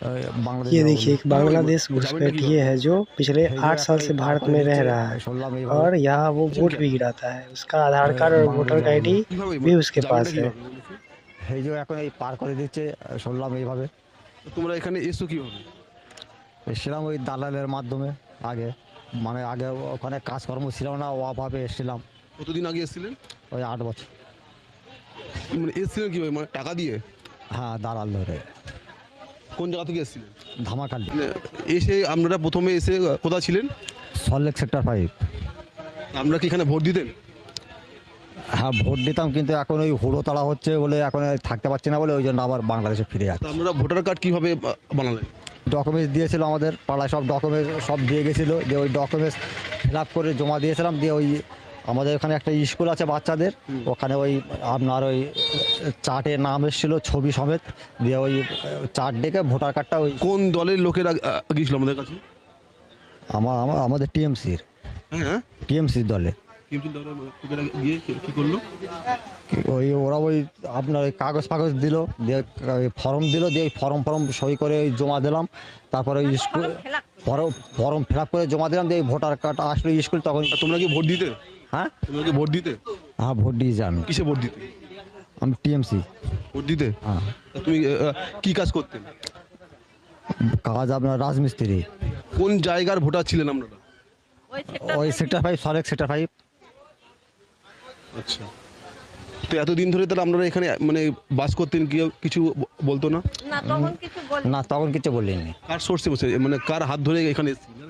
ये देखिए, एक बांग्लादेश घुसपैठिए है जो पिछले 8 साल से भारत में रह रहा है और यहाँ वो वोट भी गिराता है। उसका आधार कार्ड और वोटर आईडी भी उसके पास है। এই যে এখন এই পার করে দিচ্ছে, শুনলাম এইভাবে। তোমরা এখানে এসছো কিভাবে? এসেছিলাম ওই দালালের মাধ্যমে। আগে মানে আগে ওখানে কাজকর্ম ছিল না, অভাবে এসেছিলাম। কতদিন আগে এসেছিলেন? ওই 8 বছর। মানে এসেছিলেন কিভাবে, মানে টাকা দিয়ে? হ্যাঁ, দালাল ধরে। কোন জায়গা থেকে এসেছিলেন? ধামাকালি। মানে এসে আপনারা প্রথমে এসে কোথায় ছিলেন? সল্টলেক সেক্টর 5। আপনারা কি এখানে ভোট দিতেন? হ্যাঁ, ভোট দিতাম, কিন্তু এখন ওই হুড়োতাড়া হচ্ছে বলে এখন আর থাকতে পারছি না বলে ওই জন্য আবার বাংলাদেশে ফিরে তা যাচ্ছি। আপনারা ভোটার কার্ড কিভাবে বানালেন? ডকুমেন্টস দিয়েছিল, আমাদের পাড়ায় সব ডকুমেন্টস সব দিয়ে গেছিলো, দিয়ে ওই ডকুমেন্টস ফিল আপ করে জমা দিয়েছিলাম। দিয়ে ওই আমাদের ওখানে একটা স্কুল আছে বাচ্চাদের, ওখানে ওই আপনার ওই চার্টে নাম এসেছিলো ছবি সমেত। দিয়ে ওই চার্ট ডেকে ভোটার কার্ডটা ওই কোন দলের লোকেরা গিয়েছিল আমাদের কাছে? আমাদের টিএমসির হ্যাঁ, দলে। কিন্তু দলের লোকেরা গিয়ে কি করলো? ওই ওরা ওই আপনার ওই কাগজ ফাগজ দিল, দিয়ে ফর্ম দিল, দিয়ে ফর্ম সই করে ওই জমা দিলাম। তারপরে ওই স্কুল ফর্ম ফিল আপ করে জমা দিলাম, দিয়ে ভোটার কার্ড আসলো স্কুল তখন। তা তোমরা কি ভোট দিতে? হ্যাঁ, তোমরা কি ভোট দিতে? হ্যাঁ, ভোট দিয়ে যান। কিসে ভোট দিতে? আমি টিএমসি। ভোট দিতে? হ্যাঁ, তা তুমি কি কাজ করতেন? কাজ আপনার রাজমিস্ত্রি। কোন জায়গার ভোটার ছিলেন আপনারা? ওই সেক্টর 5, সরেক সেক্টর 5। আচ্ছা, তো এতদিন ধরে তাহলে আপনারা এখানে মানে বাস করতেন, কেউ কিছু বলতো না? না তখন কিছু বল না, তখন কিছু বলিনি। কার সোর্সে বসে, মানে কার হাত ধরে এখানে এসেছিলেন?